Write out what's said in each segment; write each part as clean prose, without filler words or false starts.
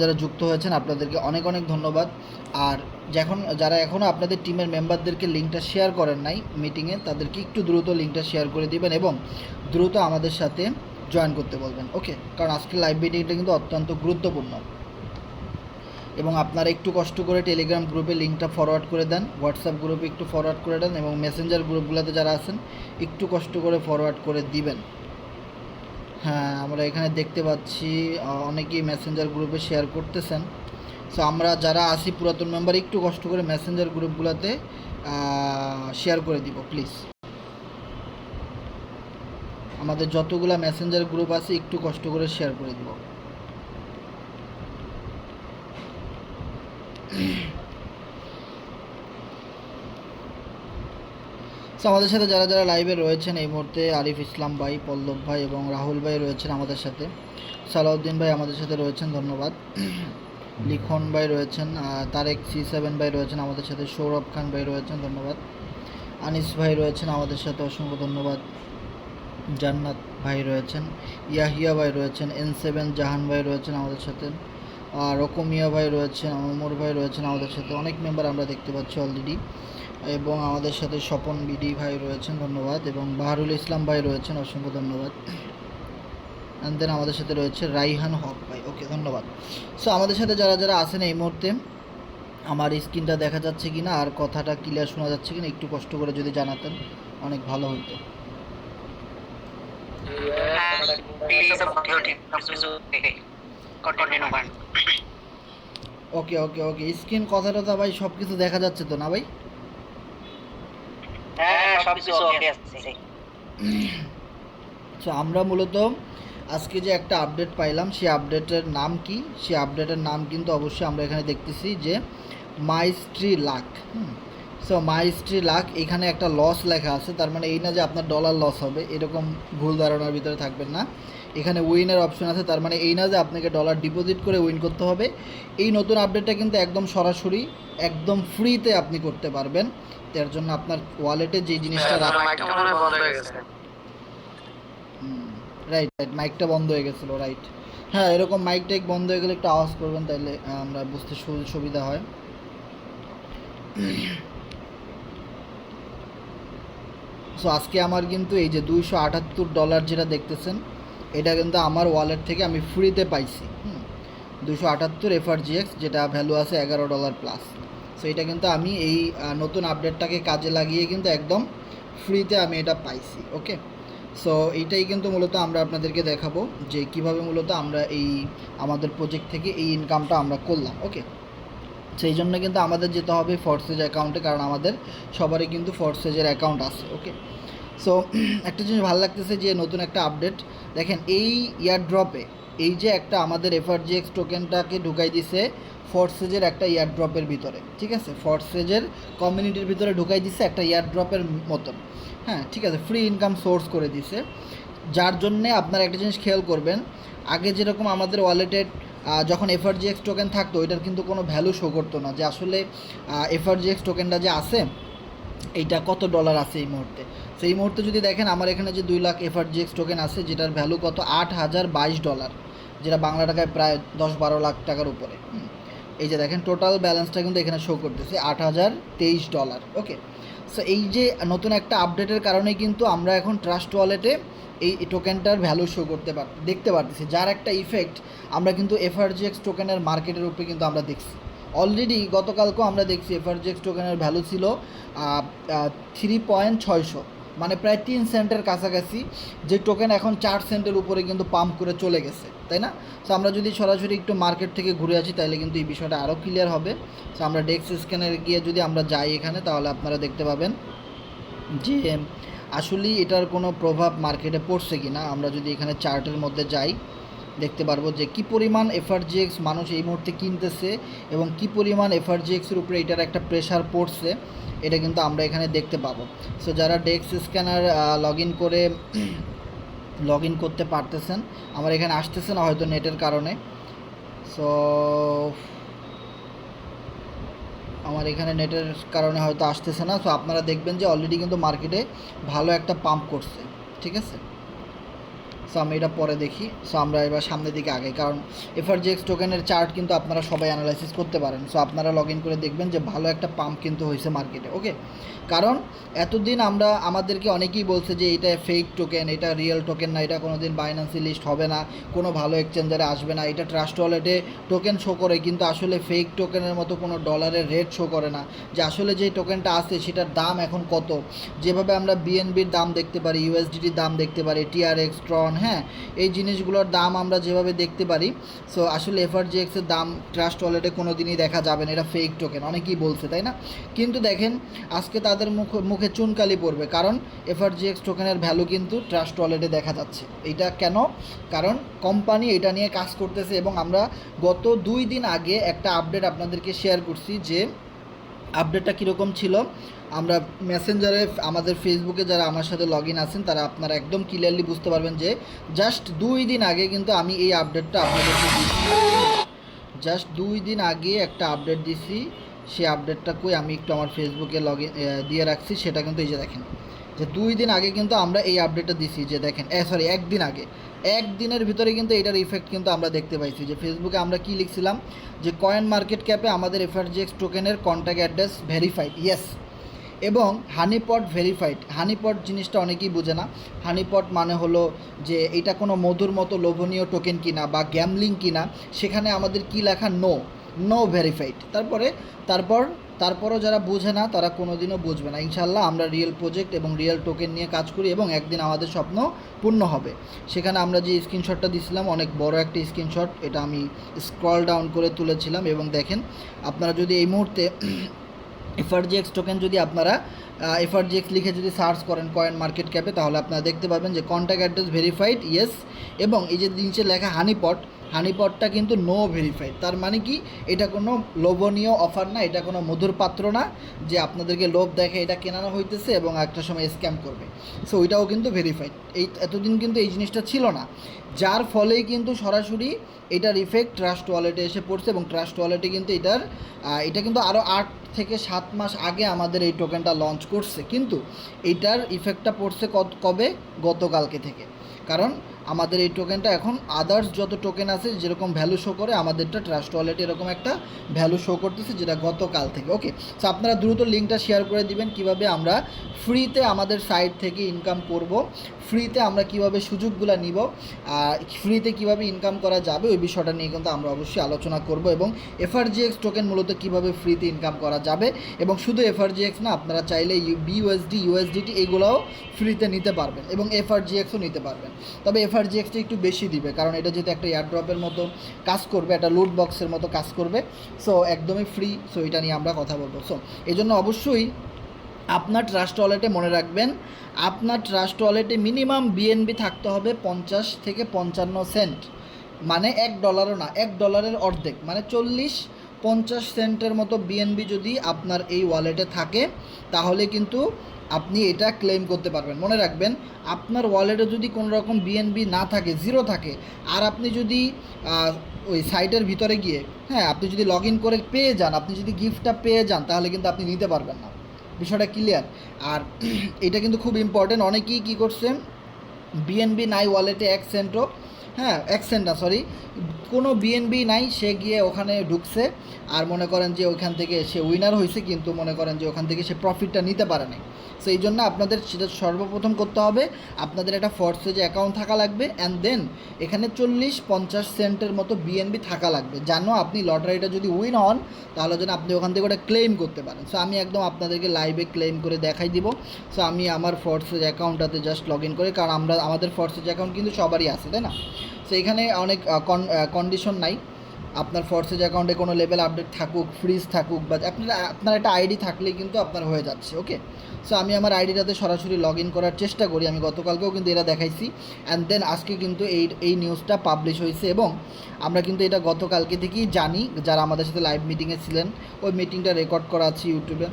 যারা যুক্ত হয়েছেন আপনাদেরকে অনেক অনেক ধন্যবাদ। আর যারা এখনও আপনাদের টিমের মেম্বারদেরকে লিঙ্কটা শেয়ার করেন নাই মিটিংয়ে, তাদেরকে একটু দ্রুত লিঙ্কটা শেয়ার করে দিবেন এবং দ্রুত আমাদের সাথে জয়েন করতে বলবেন। ওকে, কারণ আজকের লাইভ মিটিংটা কিন্তু অত্যন্ত গুরুত্বপূর্ণ। এবং আপনারা একটু কষ্ট করে টেলিগ্রাম গ্রুপে লিঙ্কটা ফরওয়ার্ড করে দেন, হোয়াটসঅ্যাপ গ্রুপে একটু ফরওয়ার্ড করে দেন এবং মেসেঞ্জার গ্রুপগুলোতে যারা আছেন একটু কষ্ট করে ফরওয়ার্ড করে দিবেন। হ্যাঁ, আমরা এখানে দেখতে পাচ্ছি অনেকেই মেসেঞ্জার গ্রুপে শেয়ার করতেছেন। সো আমরা যারা আছি পুরাতন মেম্বার একটু কষ্ট করে মেসেঞ্জার গ্রুপগুলোতে শেয়ার করে দিব প্লিজ। আমাদের যতগুলো মেসেঞ্জার গ্রুপ আছে একটু কষ্ট করে শেয়ার করে দিব। সো আমাদের সাথে যারা যারা লাইভে রয়েছেন এই মুহূর্তে, আরিফ ইসলাম ভাই, পল্লব ভাই এবং রাহুল ভাই রয়েছেন আমাদের সাথে। সালাউদ্দিন ভাই আমাদের সাথে রয়েছেন, ধন্যবাদ। লিখন ভাই রয়েছেন, তারেক C7 ভাই রয়েছেন আমাদের সাথে, সৌরভ খান ভাই রয়েছেন, ধন্যবাদ। আনিস ভাই রয়েছেন আমাদের সাথে, অসংখ্য ধন্যবাদ। জান্নাত ভাই রয়েছেন, ইয়াহিয়া ভাই রয়েছেন, N7 জাহান ভাই রয়েছেন আমাদের সাথে, রকমিয়া ভাই রয়েছেন, ওমর ভাই রয়েছেন আমাদের সাথে। অনেক মেম্বার আমরা দেখতে পাচ্ছি অলরেডি। এবং আমাদের সাথে স্বপন বিডি ভাই রয়েছেন, ধন্যবাদ। এবং বাহারুল ইসলাম ভাই রয়েছেন, অসংখ্য ধন্যবাদ। অ্যান্ড দেন আমাদের সাথে রয়েছে রাইহান হক ভাই, ওকে, ধন্যবাদ। সো আমাদের সাথে যারা যারা আছেন এই মুহূর্তে, আমার স্ক্রিনটা দেখা যাচ্ছে কি না আর কথাটা ক্লিয়ার শোনা যাচ্ছে কি না একটু কষ্ট করে যদি জানাতেন অনেক ভালো হতো। ওকে ওকে ওকে, স্ক্রিন কথা টথা ভাই সব কিছু দেখা যাচ্ছে তো না ভাই? সো আমরা মূলত আজকে যে একটা আপডেট পাইলাম সেই আপডেটের নাম কি, সেই আপডেটের নাম কিন্তু অবশ্যই আমরা এখানে দেখতেছি যে mystery lakh. So mystery lakh, এখানে একটা লস লেখা আছে, তার মানে এই না যে আপনার ডলার লস হবে, এরকম ভুল ধারণার ভিতরে থাকবেন না। এখানে উইনের অপশন আছে, তার মানে এই না যে আপনাকে ডলার ডিপোজিট করে উইন করতে হবে। এই নতুন আপডেটটা কিন্তু একদম সরাসরি একদম ফ্রিতে আপনি করতে পারবেন। তার জন্য আপনার ওয়ালেটে যে জিনিসটা রাইট রাইট, মাইকটা বন্ধ হয়ে গেছিলো, রাইট। হ্যাঁ, এরকম মাইক টাইক বন্ধ হয়ে গেলে একটু আওয়াজ করবেন, তাহলে আমরা বুঝতে সুবিধা হয়। সো আজকে আমার কিন্তু এই যে $278 যেটা দেখতেছেন, এটা কিন্তু আমার ওয়ালেট থেকে আমি ফ্রিতে পাইছি। 278 FRGX, যেটা ভ্যালু আছে $11 প্লাস। সো এটা কিন্তু আমি এই নতুন আপডেটটাকে কাজে লাগিয়ে কিন্তু একদম ফ্রিতে আমি এটা পাইছি। ওকে, সো এইটাই কিন্তু মূলত আমরা আপনাদেরকে দেখাবো যে কিভাবে মূলত আমরা এই আমাদের প্রজেক্ট থেকে এই ইনকামটা আমরা করলাম। ওকে, সেই জন্য কিন্তু আমাদের যেতে হবে ফরসেজ অ্যাকাউন্টে, কারণ আমাদের সবারই কিন্তু ফরসেজের অ্যাকাউন্ট আছে। ওকে, সো একটা জিনিস ভালো লাগতেছে যে নতুন একটা আপডেট দেখেন, এই ইয়ারড্রপে এই যে একটা আমাদের FRGX টোকেনটাকে ঢুকাই দিছে ফরসেজের একটা ইয়ারড্রপের ভিতরে, ঠিক আছে, ফরসেজের কমিউনিটির ভিতরে ঢুকাই দিছে একটা ইয়ারড্রপের মতন। হ্যাঁ, ঠিক আছে, ফ্রি ইনকাম সোর্স করে দিছে, যার জন্যে আপনারা একটা জিনিস খেয়াল করবেন, আগে যেরকম আমাদের ওয়ালেটে যখন FRGX টোকেন থাকতো ওইটার কিন্তু কোনো ভ্যালু শো করতো না যে আসলে FRGX টোকেনটা যে আছে এইটা কত ডলার আছে এই মুহূর্তে। সেই মুহূর্তে যদি দেখেন আমার এখানে যে 2 লাখ FRGX টোকেন আছে, যেটার ভ্যালু কত $8,022, যেটা বাংলা টাকায় প্রায় 10-12 লাখ টাকার উপরে। এই যে দেখেন টোটাল ব্যালেন্সটা কিন্তু এখানে শো করতেছে $8,023। ওকে, সো এই যে নতুন একটা আপডেটের কারণে কিন্তু আমরা এখন ট্রাস্ট ওয়ালেটে এই টোকেনটার ভ্যালু শো দেখতে পারতেছি, যার একটা ইফেক্ট আমরা কিন্তু FRGX টোকেনের মার্কেটের উপরে কিন্তু আমরা দেখছি অলরেডি। গতকালকেও আমরা দেখছি FRGX টোকেনের ভ্যালু ছিল 3.600, মানে প্রায় 3 সেন্টের কাছাকাছি, যে টোকেন এখন 4 সেন্টের উপরে কিন্তু পাম্প করে চলে গেছে, তাই না? সো আমরা যদি সরাসরি একটু মার্কেট থেকে ঘুরে আসি তাহলে কিন্তু এই বিষয়টা আরও ক্লিয়ার হবে। সো আমরা ডেক্স স্ক্যানারে গিয়ে যদি আমরা যাই এখানে, তাহলে আপনারা দেখতে পাবেন যে আসলেই এটার কোনো প্রভাব মার্কেটে পড়ছে কি না। আমরা যদি এখানে চার্টের মধ্যে যাই দেখতে পারবো যে কী পরিমাণ FRGX মানুষ এই মুহূর্তে কিনতেছে এবং কী পরিমাণ FRGXের উপরে এটার একটা প্রেশার পড়ছে, এটা কিন্তু আমরা এখানে দেখতে পাবো। সো যারা ডেক্স স্ক্যানার লগ ইন করতে পারতেছেন, আমার এখানে আসতেছে না হয়তো নেটের কারণে। সো আমার এখানে নেটের কারণে হয়তো আসতেছে না। সো আপনারা দেখবেন যে অলরেডি কিন্তু মার্কেটে ভালো একটা পাম্প করছে, ঠিক আছে। সো আমি এটা পরে দেখি। সো আমরা এবার সামনের দিকে আগে, কারণ এফআরজিএক্স টোকেনের চার্ট কিন্তু আপনারা সবাই অ্যানালাইসিস করতে পারেন। সো আপনারা লগ ইন করে দেখবেন যে ভালো একটা পাম্প কিন্তু হয়েছে মার্কেটে। ওকে, কারণ এতদিন আমাদেরকে অনেকেই বলছে যে এটা ফেক টোকেন, এটা রিয়েল টোকেন না, এটা কোনো দিন বাইন্যান্সে লিস্ট হবে না, কোনো ভালো এক্সচেঞ্জারে আসবে না, এটা ট্রাস্ট ওয়ালেটে টোকেন শো করে কিন্তু আসলে ফেক টোকেনের মতো কোনো ডলারের রেট শো করে না, যে আসলে যে টোকেনটা আছে সেটার দাম এখন কত। যেভাবে আমরা বিএনবির দাম দেখতে পারি, ইউএসডিটির দাম দেখতে পারি, টিআরএক্স, ট্রন, হ্যাঁ, এই জিনিসগুলোর দাম আমরা যেভাবে দেখতে পারি, সো আসলে এফআরজিএক্সের দাম ট্রাস্ট ওয়ালেটে কোনো দিনই দেখা যাবে না, এটা ফেক টোকেন অনেকেই বলছে, তাই না? কিন্তু দেখেন আজকে তাদের মুখে চুনকালি পড়বে, কারণ এফআরজিএক্স টোকেনের ভ্যালু কিন্তু ট্রাস্ট ওয়ালেটে দেখা যাচ্ছে। এইটা কেন? কারণ কোম্পানি এটা নিয়ে কাজ করতেছে, এবং আমরা গত 2 দিন আগে একটা আপডেট আপনাদেরকে শেয়ার করছি। যে আপডেটটা কীরকম ছিল, আমরা মেসেঞ্জারে, আমাদের ফেসবুকে যারা আমার সাথে লগ ইন আছেন তারা আপনারা একদম ক্লিয়ারলি বুঝতে পারবেন যে জাস্ট 2 দিন আগে কিন্তু আমি এই আপডেটটা আপনাদেরকে দিচ্ছি। জাস্ট 2 দিন আগে একটা আপডেট দিছি, সেই আপডেটটা কই আমি একটু আমার ফেসবুকে লগ ইন দিয়ে রাখছি, সেটা কিন্তু এই যে দেখেন, যে 2 দিন আগে কিন্তু আমরা এই আপডেটটা দিছি, যে দেখেন সরি 1 দিন আগে, 1 দিনের ভিতরে কিন্তু এটার ইফেক্ট কিন্তু আমরা দেখতে পাইছি। যে ফেসবুকে আমরা কি লিখছিলাম, যে কয়েন মার্কেট ক্যাপে আমাদের এফআরজিএক্স টোকেনের কন্ট্যাক্ট অ্যাড্রেস ভেরিফাইড, ইয়েস, এবং হানিপট ভেরিফাইড। হানিপট জিনিসটা অনেকেই বোঝে না। হানিপট মানে হলো যে এটা কোনো মধুর মতো লোভনীয় টোকেন কিনা বা গ্যামলিং কিনা, সেখানে আমাদের কি লেখা, নো ভেরিফাইড। তারপরও যারা বোঝে না তারা কোনো দিনও বুঝবে না। ইনশাল্লাহ আমরা রিয়েল প্রজেক্ট এবং রিয়েল টোকেন নিয়ে কাজ করি, এবং একদিন আমাদের স্বপ্ন পূর্ণ হবে। সেখানে আমরা যে স্ক্রিনশটটা দিয়েছিলাম, অনেক বড় একটা স্ক্রিনশট, এটা আমি স্ক্রল ডাউন করে তুলেছিলাম। এবং দেখেন আপনারা যদি এই মুহূর্তে এফআরজিএক্স টোকেন যদি আপনারা এফআরজিএক্স লিখে যদি সার্চ করেন কয়েন মার্কেট ক্যাপে, তাহলে আপনারা দেখতে পাবেন যে কন্ট্যাক্ট অ্যাড্রেস ভেরিফাইড, ইয়েস, এবং এই যে নিচে লেখা হানিপটটা কিন্তু নো ভেরিফাইড। তার মানে কি, এটা কোনো লোভনীয় অফার না, এটা কোনো মধুর পাত্র না যে আপনাদেরকে লোভ দেখে এটা কেনানো হইতেছে এবং একটা সময় স্ক্যাম করবে। সো ওইটাও কিন্তু ভেরিফাইড। এতদিন কিন্তু এই জিনিসটা ছিল না, যার ফলেই কিন্তু সরাসরি এটার ইফেক্ট ট্রাস্ট ওয়ালেটে এসে পড়ছে। এবং ট্রাস্ট ওয়ালেটে কিন্তু এটা কিন্তু আরও 8 থেকে 7 মাস আগে আমাদের এই টোকেনটা লঞ্চ করছে, কিন্তু এইটার ইফেক্টটা পড়ছে কবে, গতকালকে থেকে। কারণ আমাদের এই টোকেনটা এখন আদার্স যত টোকেন আছে যেরকম ভ্যালু শো করে, আমাদেরটা ট্রাস্ট ওয়ালেটে এরকম একটা ভ্যালু শো করতেছে, যেটা গতকাল থেকে। ওকে, সো আপনারা দ্রুত লিঙ্কটা শেয়ার করে দিবেন কীভাবে আমরা ফ্রিতে আমাদের সাইট থেকে ইনকাম করব, ফ্রিতে আমরা কিভাবে সুযোগগুলো নিব, ফ্রিতে কিভাবে ইনকাম করা যাবে, ওই বিষয়টা নিয়ে কিন্তু আমরা অবশ্যই আলোচনা করব। এবং এফআরজিএক্স টোকেন মূলত কীভাবে ফ্রিতে ইনকাম করা যাবে, এবং শুধু এফআরজিএক্স না, আপনারা চাইলে বিইউএসডি, ইউএসডিটি এগুলোও ফ্রিতে নিতে পারবেন, এবং এফআরজিএক্সও নিতে পারবেন। তবে এফআরজিএক্সটা একটু বেশি দিবে, কারণ এটা যেহেতু একটা এয়ারড্রপের মতো কাজ করবে, একটা লুট বক্সের মতো কাজ করবে, সো একদমই ফ্রি। সো এটা নিয়ে আমরা কথা বলবো। সো এই জন্য অবশ্যই আপনার ট্রাস্ট ওয়ালেটে মনে রাখবেন, আপনার ট্রাস্ট ওয়ালেটে মিনিমাম বিএনবি থাকতে হবে 50 থেকে 55 সেন্ট, মানে $1 না, $1 অর্ধেক, মানে 40-50 সেন্টের মতো বিএনবি যদি আপনার এই ওয়ালেটে থাকে, তাহলে কিন্তু আপনি এটা ক্লেম করতে পারবেন। মনে রাখবেন, আপনার ওয়ালেটে যদি কোনো রকম বিএনবি না থাকে, জিরো থাকে, আর আপনি যদি ওই সাইটের ভিতরে গিয়ে, হ্যাঁ, আপনি যদি লগ ইন করে পেয়ে যান, আপনি যদি গিফটটা পেয়ে যান, তাহলে কিন্তু আপনি নিতে পারবেন না। বিষয়টা ক্লিয়ার? আর এটা কিন্তু খুব ইম্পর্টেন্ট। অনেকেই কী করছে, বিএনবি নাই ওয়ালেটে 1 সেন্টও, হ্যাঁ 1 সেন্ট না, সরি, কোনো বিএনবি নাই, সে গিয়ে ওখানে ঢুকছে, আর মনে করেন যে ওইখান থেকে সে উইনার হয়েছে, কিন্তু মনে করেন যে ওখান থেকে সে প্রফিটটা নিতে পারে নাই। সো এই জন্য আপনাদের সেটা সর্বপ্রথম করতে হবে, আপনাদের একটা ফরসেজে অ্যাকাউন্ট থাকা লাগবে, অ্যান্ড দেন এখানে 40-50 সেন্টের মতো বিএনবি থাকা লাগবে, জানো আপনি লটারিটা যদি উইন হন, তাহলে যেন আপনি ওখান থেকে ওটা ক্লেম করতে পারেন। সো আমি একদম আপনাদেরকে লাইভে ক্লেম করে দেখাই দিব। সো আমি আমার ফরসেজ অ্যাকাউন্টটাতে জাস্ট লগ ইন করে, কারণ আমাদের ফরসেজ অ্যাকাউন্ট কিন্তু সবারই আছে, তাই না? সো এখানে অনেক কন্ডিশন নাই, আপনার ফরসেজ অ্যাকাউন্টে কোনো লেভেল আপডেট থাকুক, ফ্রিজ থাকুক, বা আপনার একটা আইডি থাকলেই কিন্তু আপনার হয়ে যাচ্ছে। ওকে, সো আমি আমার আইডিটাতে সরাসরি লগ ইন করার চেষ্টা করি, আমি গতকালকেও কিন্তু এটা দেখাইছি, অ্যান্ড দেন আজকে কিন্তু এই নিউজটা পাবলিশ হয়েছে, এবং আমরা কিন্তু এটা গতকালকে থেকেই জানি, যারা আমাদের সাথে লাইভ মিটিংয়ে ছিলেন, ওই মিটিংটা রেকর্ড করা আছে ইউটিউবে।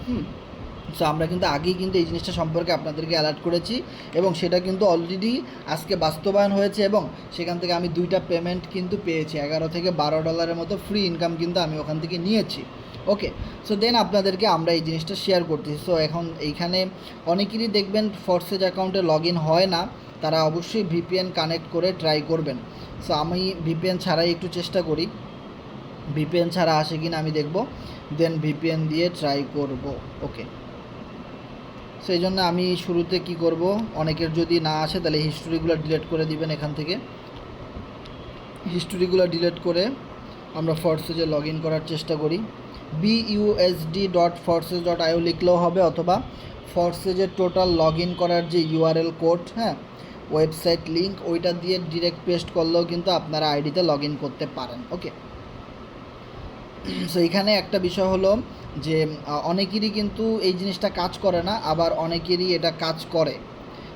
সো আমরা কিন্তু আগেই কিন্তু এই জিনিসটা সম্পর্কে আপনাদেরকে অ্যালার্ট করেছি, এবং সেটা কিন্তু অলরেডি আজকে বাস্তবায়ন হয়েছে, এবং সেখান থেকে আমি 2টা পেমেন্ট কিন্তু পেয়েছি, $11 থেকে $12 মতো ফ্রি ইনকাম কিন্তু আমি ওখান থেকে নিয়েছি। ওকে, সো দেন আপনাদেরকে আমরা এই জিনিসটা শেয়ার করতেছি। সো এখন এইখানে অনেকেরই দেখবেন ফরসেজ অ্যাকাউন্টে লগ ইন হয় না, তারা অবশ্যই ভিপিএন কানেক্ট করে ট্রাই করবেন। সো আমি ভিপিএন ছাড়াই একটু চেষ্টা করি, ভিপিএন ছাড়া আসে কিনা আমি দেখব, দেন ভিপিএন দিয়ে ট্রাই করব। ওকে, সেই জন্য আমি শুরুতে কি করব, অনেকের যদি না আসে তাহলে হিস্টোরিগুলো ডিলিট করে দিবেন। এখান থেকে হিস্টোরিগুলো ডিলিট করে আমরা ফরসেজে লগ ইন করার চেষ্টা করি। busd.forces.io লিখলেও হবে, অথবা ফরসেজের টোটাল লগ ইন করার যে ইউআরএল কোড, হ্যাঁ, ওয়েবসাইট লিঙ্ক, ওইটা দিয়ে ডিরেক্ট পেস্ট করলেও কিন্তু আপনারা আইডিতে লগ ইন করতে পারেন। ওকে, সো এখানে একটা বিষয় হলো যে অনেকেরই কিন্তু এই জিনিসটা কাজ করে না, আবার অনেকেরই এটা কাজ করে।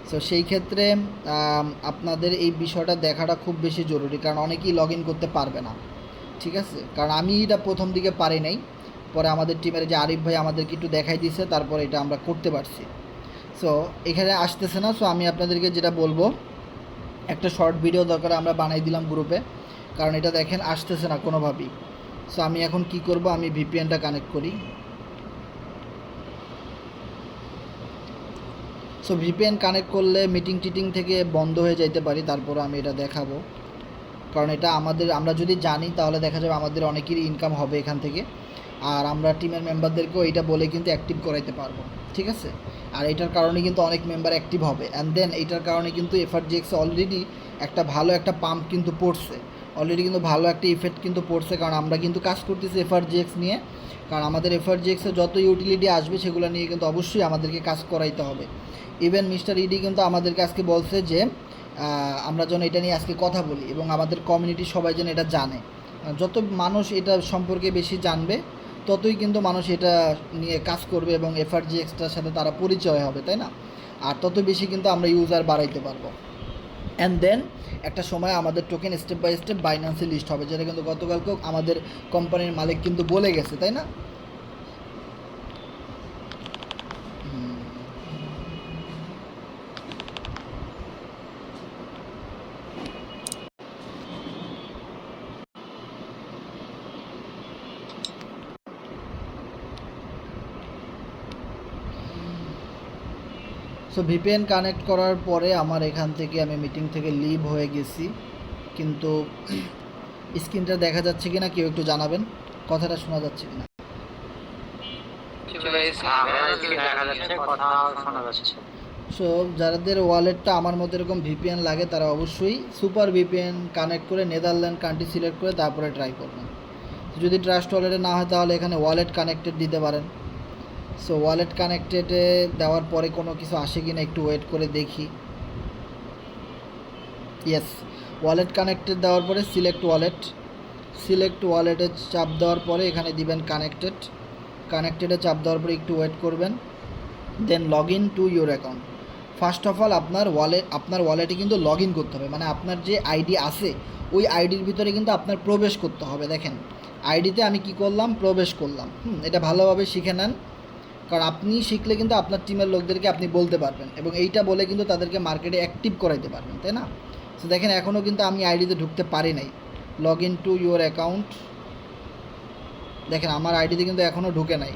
সো সেই ক্ষেত্রে আপনাদের এই বিষয়টা দেখাটা খুব বেশি জরুরি, কারণ অনেকেই লগ ইন করতে পারবে না। ঠিক আছে, কারণ আমি এটা প্রথম দিকে পারি নাই, পরে আমাদের টিমের যে আরিফ ভাই আমাদেরকে একটু দেখাই দিয়েছে, তারপরে এটা আমরা করতে পারছি। সো এখানে আসতেছে না। সো আমি আপনাদেরকে যেটা বলবো, একটা শর্ট ভিডিও দরকার আমরা বানাই দিলাম গ্রুপে, কারণ এটা দেখেন আসতেছে না কোনোভাবেই। সো আমি এখন কি করব, আমি ভিপিএনটা কানেক্ট করি। সো ভিপিএন কানেক্ট করলে মিটিং টিটিং থেকে বন্ধ হয়ে যাইতে পারি, তারপরে আমি এটা দেখাবো, কারণ এটা আমরা যদি জানি তাহলে দেখা যাবে আমাদের অনেকেরই ইনকাম হবে এখান থেকে, আর আমরা টিমের মেম্বারদেরকেও এটা বলে কিন্তু অ্যাক্টিভ করাইতে পারবো। ঠিক আছে, আর এটার কারণে কিন্তু অনেক মেম্বার অ্যাক্টিভ হবে, অ্যান্ড দেন এইটার কারণে কিন্তু এফআরজিএক্সে অলরেডি একটা ভালো একটা পাম্প কিন্তু পড়ছে, অলরেডি কিন্তু ভালো একটা ইফেক্ট কিন্তু পড়ছে, কারণ আমরা কিন্তু কাজ করতেছি এফআরজিএক্স নিয়ে। কারণ আমাদের এফআরজিএক্সে যত ইউটিলিটি আসবে সেগুলো নিয়ে কিন্তু অবশ্যই আমাদেরকে কাজ করাইতে হবে। ইভেন মিস্টার ইডি কিন্তু আমাদেরকে আজকে বলছে যে আমরা যেন এটা নিয়ে আজকে কথা বলি, এবং আমাদের কমিউনিটি সবাই যেন এটা জানে। যত মানুষ এটা সম্পর্কে বেশি জানবে, ততই কিন্তু মানুষ এটা নিয়ে কাজ করবে এবং এফআরজিএক্সটার সাথে তারা পরিচয় হবে, তাই না? আর তত বেশি কিন্তু আমরা ইউজার বাড়াইতে পারবো। অ্যান্ড দেন একটা সময় আমাদের টোকেন স্টেপ বাই স্টেপ বাইন্যান্সে লিস্ট হবে, যেটা কিন্তু গতকালকেও আমাদের কোম্পানির মালিক কিন্তু বলে গেছে, তাই না? সো ভিপিএন কানেক্ট করার পরে আমার এখান থেকে আমি মিটিং থেকে লিভ হয়ে গেছি, কিন্তু স্ক্রিনটা দেখা যাচ্ছে কিনা কেউ একটু জানাবেন, কথাটা শোনা যাচ্ছে কিনা? সো যাদের ওয়ালেটটা আমার মতো এরকম ভিপিএন লাগে তারা অবশ্যই সুপার ভিপিএন কানেক্ট করে নেদারল্যান্ড কান্ট্রি সিলেক্ট করে তারপরে ট্রাই করবেন। যদি ট্রাস্ট ওয়ালেটে না হয় তাহলে এখানে ওয়ালেট কানেক্টেড দিতে পারেন। সো ওয়ালেট কানেক্টেডে দেওয়ার পরে কোনো কিছু আসে কি না একটু ওয়েট করে দেখি। ইয়েস, ওয়ালেট কানেক্টেড দেওয়ার পরে সিলেক্ট ওয়ালেটে চাপ দেওয়ার পরে এখানে দিবেন কানেক্টেডে চাপ দেওয়ার পরে একটু ওয়েট করবেন, then log in to your account. First of all আপনার ওয়ালেটে কিন্তু লগ ইন করতে হবে, মানে আপনার যে আইডি আছে ওই আইডির ভিতরে কিন্তু আপনার প্রবেশ করতে হবে। দেখেন আইডিতে আমি কি করলাম, প্রবেশ করলাম। এটা ভালোভাবে শিখে নেন, কারণ আপনি শিখলে কিন্তু আপনার টিমের লোকদেরকে আপনি বলতে পারবেন, এবং এইটা বলে কিন্তু তাদেরকে মার্কেটে অ্যাক্টিভ করাইতে পারবেন, তাই না? তো দেখেন এখনও কিন্তু আমি আইডিতে ঢুকতে পারি নাই। Log in to your account, দেখেন আমার আইডিতে কিন্তু এখনও ঢুকে নাই।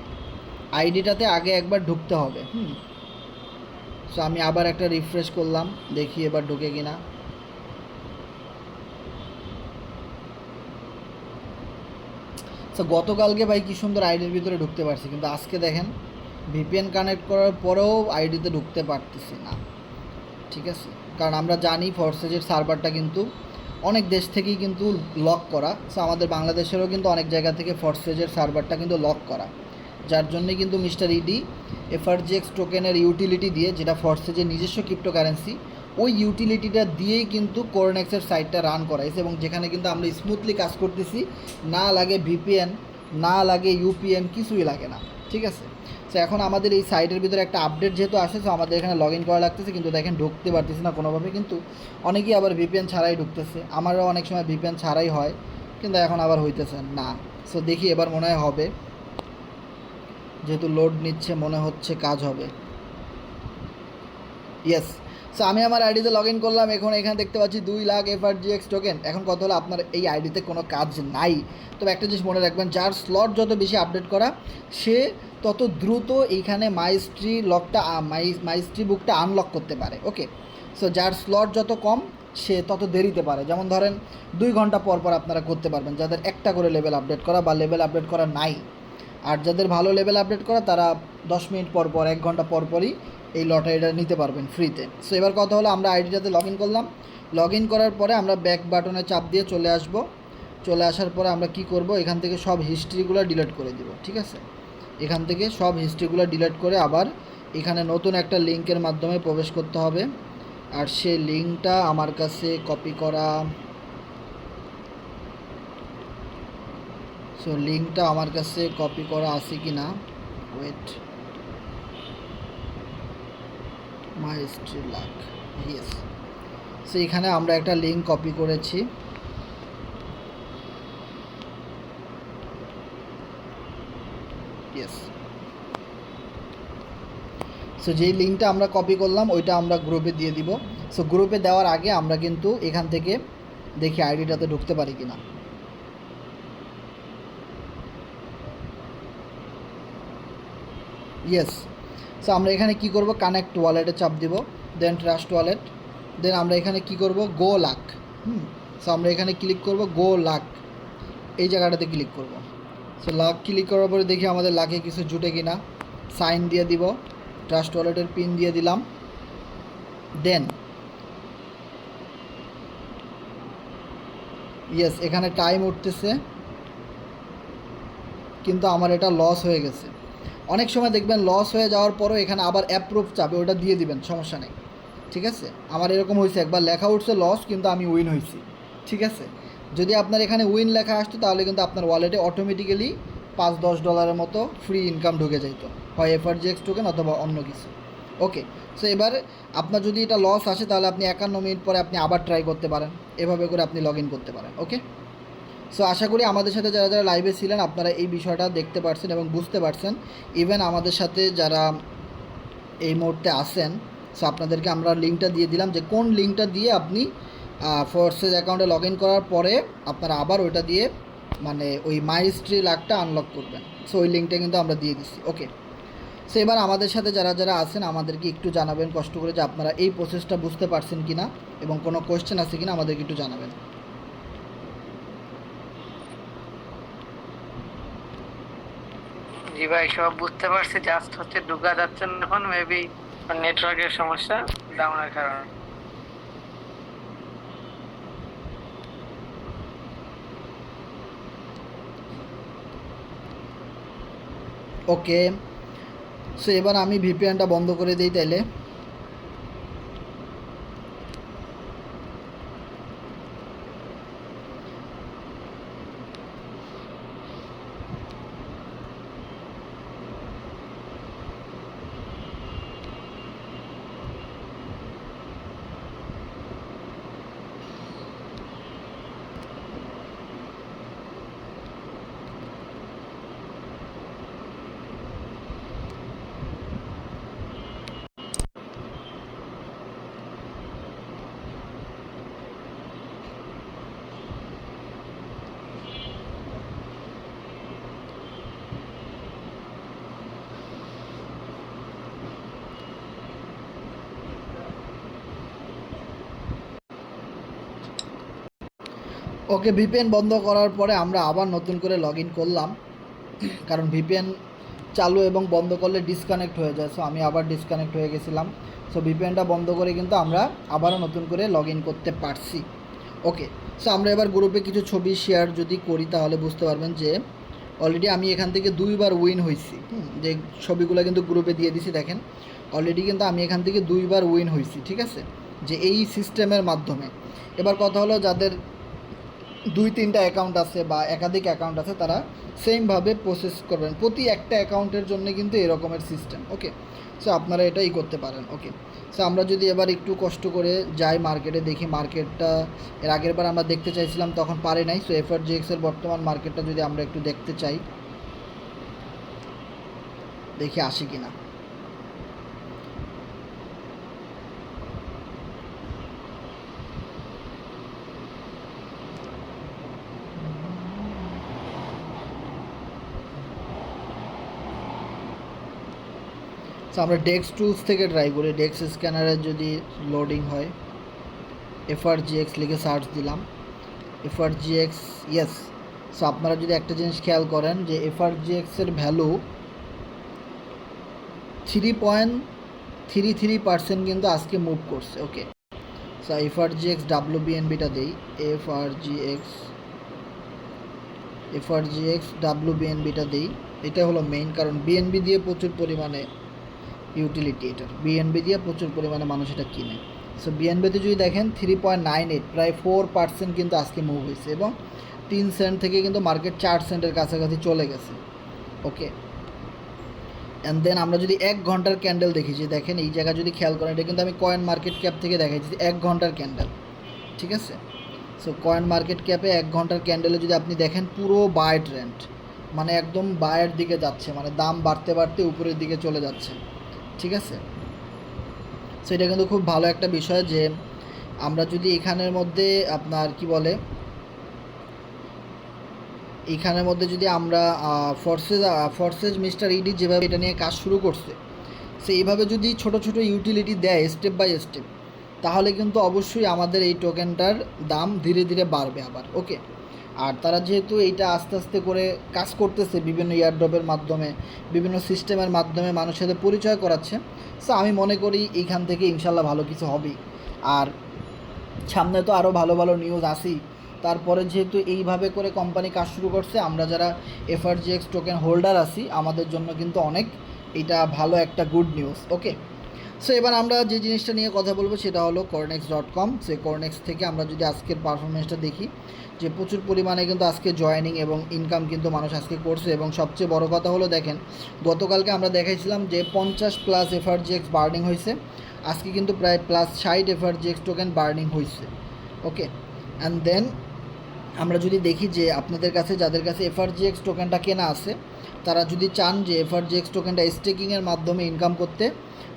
আইডিটাতে আগে একবার ঢুকতে হবে। সো আমি আবার একটা রিফ্রেশ করলাম, দেখি এবার ঢুকে কিনা। সো গতকালকে ভাই কী সুন্দর আইডির ভিতরে ঢুকতে পারছি, কিন্তু আজকে দেখেন ভিপিএন কানেক্ট করার পরেও আইডিতে ঢুকতে পারতেছি না। ঠিক আছে, কারণ আমরা জানি ফরসেজের সার্ভারটা কিন্তু অনেক দেশ থেকেই কিন্তু লক করা। সো আমাদের বাংলাদেশেরও কিন্তু অনেক জায়গা থেকে ফরসেজের সার্ভারটা কিন্তু লক করা, যার জন্যে কিন্তু মিস্টার ইডি এফআরজিএক্স টোকেনের ইউটিলিটি দিয়ে, যেটা ফরসেজের নিজস্ব ক্রিপ্টোকারেন্সি, ওই ইউটিলিটিটা দিয়েই কিন্তু কোরনেক্সের সাইটটা রান করাইছে, এবং যেখানে কিন্তু আমরা স্মুথলি কাজ করতেছি, না লাগে ভিপিএন, না লাগে ইউপিএন, কিছুই লাগে না। ঠিক আছে, তো এখন আমাদের এই সাইটের ভিতরে একটা আপডেট যেহেতু আসে, তো আমাদের এখানে লগ ইন করা লাগতেছে, কিন্তু দেখেন ঢুকতে পারতেছি না কোনোভাবে। কিন্তু অনেকেই আবার ভিপিএন ছাড়াই ঢুকতেছে, আমারও অনেক সময় ভিপিএন ছাড়াই হয়, কিন্তু এখন আবার হইতেছে না। সো দেখি এবার মনে হয় হবে, যেহেতু লোড নিচ্ছে মনে হচ্ছে কাজ হবে। ইয়েস, সো আমি আমার আইডিতে লগ ইন করলাম, এখন এখানে দেখতে পাচ্ছি 2 লাখ এফআরজিএক্স টোকেন। এখন কত হলো, আপনার এই আইডিতে কোনো কাজ নাই। তবে একটা জিনিস মনে রাখবেন, যার স্লট যত বেশি আপডেট করা, সে তত দ্রুত এইখানে মাইস্ট্রি বুকটা আনলক করতে পারে। ওকে, সো যার স্লট যত কম সে তত দেরিতে পারে। যেমন ধরেন 2 ঘন্টা পর পর আপনারা করতে পারবেন, যাদের একটা করে লেভেল আপডেট করা বা লেভেল আপডেট করা নাই। আর যাদের ভালো লেভেল আপডেট করা তারা 10 মিনিট পর পর 1 ঘন্টা পর পরই এই লটারিটা নিতে পারবেন ফ্রিতে। সো এবার কথা হলো, আমরা আইডিটাতে লগ ইন করলাম। লগ ইন করার পরে আমরা ব্যাক বাটনে চাপ দিয়ে চলে আসব। চলে আসার পরে আমরা কি করব, এখান থেকে সব হিস্ট্রিগুলো ডিলিট করে দিব। ঠিক আছে, এখান থেকে সব হিস্ট্রিগুলো ডিলিট করে আবার এখানে নতুন একটা লিঙ্কের মাধ্যমে প্রবেশ করতে হবে। আর সেই লিঙ্কটা আমার কাছে কপি করা, সো লিঙ্কটা আমার কাছে কপি করা আছে কি না, wait, my history lakh, yes. So এখানে আমরা একটা লিঙ্ক কপি করেছি। ইয়েস, সো যেই লিঙ্কটা আমরা কপি করলাম ওইটা আমরা গ্রুপে দিয়ে দিব। সো গ্রুপে দেওয়ার আগে আমরা কিন্তু এখান থেকে দেখি আইডিটাতে ঢুকতে পারি কিনা। ইয়েস, সো আমরা এখানে কি করব, কানেক্ট ওয়ালেটে চাপ দিব, দেন ট্রাস্ট ওয়ালেট, দেন আমরা এখানে কি করব, গো লাক। সো আমরা এখানে ক্লিক করব গো লাক, এই জায়গাটাতে ক্লিক করব। সো লাক ক্লিক করার পরে দেখি আমাদের লাকে কিছু জুটে কিনা, সাইন দিয়ে দিব, ট্রাস্ট ওয়ালেটের পিন দিয়ে দিলাম। দেন ইয়েস, এখানে টাইম উঠতেছে কিন্তু আমার এটা লস হয়ে গেছে। অনেক সময় দেখবেন লস হয়ে যাওয়ার পরও এখানে আবার অ্যাপ্রুভ চাপে, ওটা দিয়ে দিবেন, সমস্যা নেই। ঠিক আছে, আমার এরকম হয়েছে একবার, লেখা উঠছে লস কিন্তু আমি উইন হয়েছি। ঠিক আছে, যদি আপনার এখানে উইন লেখা আসতো তাহলে কিন্তু আপনার ওয়ালেটে অটোমেটিক্যালি $5-10 মতো ফ্রি ইনকাম ঢুকে যাইতো, হয় FRGX টোকেন অথবা অন্য কিছু। ওকে, সো এবার আপনার যদি এটা লস আসে তাহলে আপনি 51 মিনিট পরে আপনি আবার ট্রাই করতে পারেন, এভাবে করে আপনি লগ ইন করতে পারেন। ওকে, সো আশা করি আমাদের সাথে যারা যারা লাইভে ছিলেন আপনারা এই বিষয়টা দেখতে পারছেন এবং বুঝতে পারছেন। ইভেন আমাদের সাথে যারা এই মুহূর্তে আছেন, সো আপনাদেরকে আমরা লিঙ্কটা দিয়ে দিলাম যে কোন লিঙ্কটা দিয়ে আপনি ফোর্সেস অ্যাকাউন্টে লগ ইন করার পরে আপনারা আবার ওইটা দিয়ে মানে ওই মাই হিস্ট্রি লাকটা আনলক করবেন। সো ওই লিঙ্কটা কিন্তু আমরা দিয়ে দিচ্ছি। ওকে, সো এবার আমাদের সাথে যারা যারা আছেন আমাদেরকে একটু জানাবেন কষ্ট করে যে আপনারা এই প্রসেসটা বুঝতে পারছেন কি না এবং কোনো কোয়েশ্চেন আছে কি না আমাদেরকে একটু জানাবেন। জি ভাই, সব বুঝতে পারছি, জাস্ট হচ্ছে ঢুকা যাচ্ছে না এখন, মেবি নেটওয়ার্কের সমস্যা, ডাউনের কারণে। ওকে, সো এবার আমি ভিপিএনটা বন্ধ করে দিই তাইলে। ওকে, ভিপিএন বন্ধ করার পরে আমরা আবার নতুন করে লগ ইন করলাম, কারণ ভিপিএন চালু এবং বন্ধ করলে ডিসকানেক্ট হয়ে যায়। সো আমি আবার ডিসকানেক্ট হয়ে গেছিলাম। সো ভিপিএনটা বন্ধ করে কিন্তু আমরা আবারও নতুন করে লগ ইন করতে পারছি। ওকে, সো আমরা এবার গ্রুপে কিছু ছবি শেয়ার যদি করি তাহলে বুঝতে পারবেন যে অলরেডি আমি এখান থেকে 2বার উইন হয়েছি। যে ছবিগুলো কিন্তু গ্রুপে দিয়ে দিছি, দেখেন অলরেডি কিন্তু আমি এখান থেকে 2বার উইন হয়েছি। ঠিক আছে, যে এই সিস্টেমের মাধ্যমে। এবার কথা হলো যাদের 2-3টা অ্যাকাউন্ট আছে বা একাধিক অ্যাকাউন্ট আছে তারা সেমভাবে প্রসেস করবেন, প্রতি একটা অ্যাকাউন্টের জন্য কিন্তু এরকমের সিস্টেম। ওকে, সো আপনারা এটাই করতে পারেন। ওকে, সো আমরা যদি এবার একটু কষ্ট করে যাই মার্কেটে, দেখি মার্কেটটা এর আগের বার আমরা দেখতে চাইছিলাম তখন পারে নাই। সো FRGX-এর বর্তমান মার্কেটটা যদি আমরা একটু দেখতে চাই, দেখি আসি কি না। সো আমরা ডেক্স টুলস থেকে ট্রাই করি। ডেক্স স্ক্যানারের যদি লোডিং হয়, এফআরজিএক্স লিখে সার্চ দিলাম, এফআরজিএক্স ইয়েস। সো আপনারা যদি একটা জিনিস খেয়াল করেন যে এফআরজিএক্সের ভ্যালু 3.33% কিন্তু আজকে মুভ করছে। ওকে, সো এফআরজিএক্স ডাব্লিউবিএনবিটা দেই, এফআরজিএক্স ডাব্লিউবিএনবিটা দেই। এটা হলো মেইন, কারণ বিএনবি দিয়ে প্রচুর পরিমাণে ইউটিলিটি, এটা বিএনবি দিয়ে প্রচুর পরিমাণে মানুষ এটা কিনে। সো বিএনবিতে যদি দেখেন 3.98, প্রায় 4% কিন্তু আজকে মুভ হয়েছে, এবং 3 সেন্ট থেকে কিন্তু মার্কেট 4 সেন্টের কাছাকাছি চলে গেছে। ওকে, অ্যান্ড দেন আমরা যদি 1 ঘন্টার ক্যান্ডেল দেখি, যে দেখেন এই জায়গা যদি খেয়াল করেন, এটা কিন্তু আমি কয়েন মার্কেট ক্যাপ থেকে দেখাইছি 1 ঘন্টার ক্যান্ডেল, ঠিক আছে। সো কয়েন মার্কেট ক্যাপে 1 ঘন্টার ক্যান্ডেলে যদি আপনি দেখেন পুরো বাই ট্রেন্ড, মানে একদম বায়ের দিকে যাচ্ছে, মানে দাম বাড়তে বাড়তে উপরের দিকে চলে যাচ্ছে, ঠিক আছে। সো এটা কিন্তু খুব ভালো একটা বিষয় যে আমরা যদি এখানের মধ্যে আপনার কি বলে, এইখানের মধ্যে যদি আমরা ফোর্সেস মিস্টার ইডি যেভাবে এটা নিয়ে কাজ শুরু করছে, সো এইভাবে যদি ছোট ছোট ইউটিলিটি দেয় স্টেপ বাই স্টেপ, তাহলে কিন্তু অবশ্যই আমাদের এই টোকেনটার দাম ধীরে ধীরে বাড়বে আবার। ওকে, আর তারা যেহেতু এইটা আস্তে আস্তে করে কাজ করতেছে, বিভিন্ন ইয়ারড্রপের মাধ্যমে, বিভিন্ন সিস্টেমের মাধ্যমে মানুষের সাথে পরিচয় করাচ্ছে, সো আমি মনে করি এইখান থেকে ইনশাল্লাহ ভালো কিছু হবেই। আর সামনে তো আরও ভালো ভালো নিউজ আসেই। তারপরে যেহেতু এইভাবে করে কোম্পানি কাজ শুরু করছে, আমরা যারা এফআরজিএক্স টোকেন হোল্ডার আছি, আমাদের জন্য কিন্তু অনেক এটা ভালো একটা গুড নিউজ। ওকে, সো এবার আমরা যে জিনিসটা নিয়ে কথা বলবো সেটা হলো CoreNex.com। সে CoreNex থেকে আমরা যদি আজকের পারফরমেন্সটা দেখি, যে প্রচুর পরিমাণে কিন্তু আজকে জয়েনিং এবং ইনকাম কিন্তু মানুষ আজকে করছে, এবং সবচেয়ে বড় কথা হলো দেখেন, গতকালকে আমরা দেখাইছিলাম যে 50+ এফআরজিএক্স বার্নিং হয়েছে, আজকে কিন্তু প্রায় +60 এফআরজিএক্স টোকেন বার্নিং হয়েছে। ওকে, অ্যান্ড দেন আমরা যদি দেখি যে আপনাদের কাছে যাদের কাছে এফআরজিএক্স টোকেনটা কেনা আছে, তারা যদি চান যে এফআরজিএক্স টোকেনটা স্টেকিংয়ের মাধ্যমে ইনকাম করতে,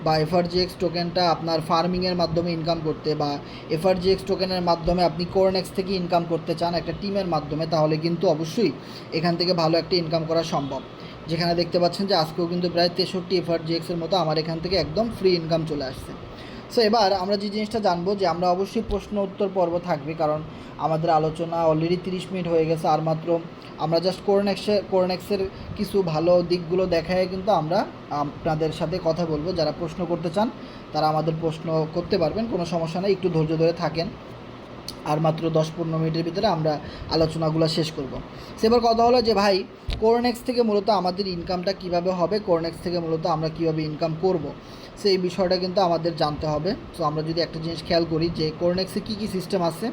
বা এফআরজিএক্স টোকেনটা আপনার ফার্মিংয়ের মাধ্যমে ইনকাম করতে, বা এফআরজিএক্স টোকেনের মাধ্যমে আপনি CoreNex থেকে ইনকাম করতে চান একটা টিমের মাধ্যমে, তাহলে কিন্তু অবশ্যই এখান থেকে ভালো একটা ইনকাম করা সম্ভব। যেখানে দেখতে পাচ্ছেন যে আজকেও কিন্তু প্রায় 63 এফআরজিএক্সের মতো আমার এখান থেকে একদম ফ্রি ইনকাম চলে আসছে। সো এবার আমরা যে জিনিসটা জানবো, যে আমরা অবশ্যই প্রশ্ন উত্তর পর্ব থাকবে, কারণ আমাদের আলোচনা অলরেডি 30 মিনিট হয়ে গেছে, আর মাত্র আমরা জাস্ট CoreNexের কিছু ভালো দিকগুলো দেখায় কিন্তু আমরা আপনাদের সাথে কথা বলবো। যারা প্রশ্ন করতে চান তারা আমাদের প্রশ্ন করতে পারবেন, কোনো সমস্যা নেই, একটু ধৈর্য ধরে থাকেন। আর মাত্র 10-15 মিনিটের ভিতরে আমরা আলোচনাগুলো শেষ করব। সেবার কথা হলো যে ভাই, CoreNex থেকে মূলত আমাদের ইনকামটা কিভাবে হবে, CoreNex থেকে মূলত আমরা কিভাবে ইনকাম করব, সেই বিষয়টা কিন্তু আমাদের জানতে হবে। সো আমরা যদি একটা জিনিস খেয়াল করি যে CoreNexে কী কী সিস্টেম আছে।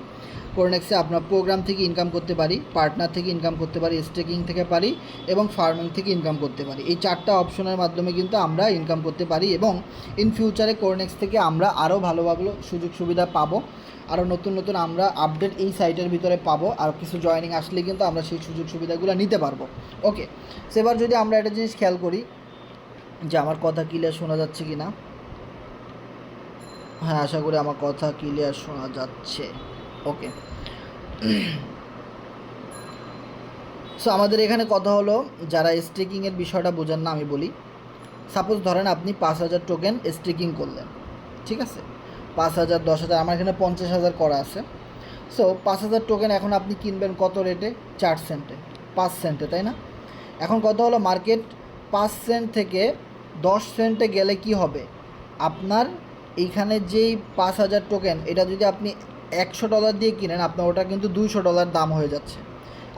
CoreNexে আপনার প্রোগ্রাম থেকে ইনকাম করতে পারি, পার্টনার থেকে ইনকাম করতে পারি, স্টেকিং থেকে পারি, এবং ফার্মিং থেকে ইনকাম করতে পারি। এই 4টা অপশনের মাধ্যমে কিন্তু আমরা ইনকাম করতে পারি, এবং ইন ফিউচারে CoreNex থেকে আমরা আরও ভালো ভালো সুযোগ সুবিধা পাবো, আরও নতুন নতুন আমরা আপডেট এই সাইটের ভিতরে পাবো, আর কিছু জয়েনিং আসলে কিন্তু আমরা সেই সুযোগ সুবিধাগুলো নিতে পারবো। ওকে, সেবার যদি আমরা একটা জিনিস খেয়াল করি, যে আমার কথা ক্লিয়ার শোনা যাচ্ছে কি না। হ্যাঁ, আশা করি আমার কথা ক্লিয়ার শোনা যাচ্ছে। ওকে, সো আমাদের এখানে কথা হলো, যারা স্টেকিংয়ের বিষয়টা বোঝেন না আমি বলি। সাপোজ ধরেন আপনি 5000 টোকেন স্টেকিং করলেন, ঠিক আছে, 5000, 10,000, আমার এখানে 50,000 করা আছে। সো 5000 টোকেন এখন আপনি কিনবেন কত রেটে? 4 সেন্টে, 5 সেন্টে, তাই না? এখন কথা হলো, মার্কেট 5 সেন্ট থেকে 10 সেন্টে গেলে কি হবে? আপনার এইখানে যেই 5000 টোকেন, এটা যদি আপনি $100 দিয়ে কিনেন, আপনার ওটা কিন্তু $200 দাম হয়ে যাচ্ছে।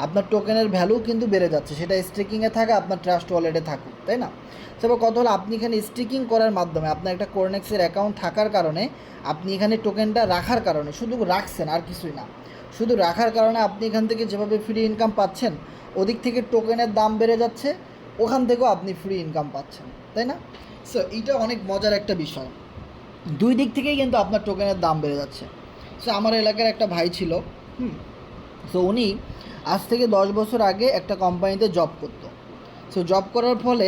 আপনার টোকেনের ভ্যালু কিন্তু বেড়ে যাচ্ছে, সেটা স্টেকিংয়ে থাকে, আপনার ট্রাস্ট ওয়ালেটে থাকুক, তাই না? তারপর কথা হলো, আপনি এখানে স্টেকিং করার মাধ্যমে, আপনার একটা CoreNexের অ্যাকাউন্ট থাকার কারণে, আপনি এখানে টোকেনটা রাখার কারণে, শুধু রাখছেন আর কিছুই না, শুধু রাখার কারণে আপনি এখান থেকে যেভাবে ফ্রি ইনকাম পাচ্ছেন, ওদিক থেকে টোকেনের দাম বেড়ে যাচ্ছে, ওখান থেকেও আপনি ফ্রি ইনকাম পাচ্ছেন, তাই না? সো এইটা অনেক মজার একটা বিষয়, দুই দিক থেকেই কিন্তু আপনার টোকেনের দাম বেড়ে যাচ্ছে। সো আমার এলাকার একটা ভাই ছিল, সো উনি আজ থেকে 10 বছর আগে একটা কোম্পানিতে জব করতো। সো জব করার ফলে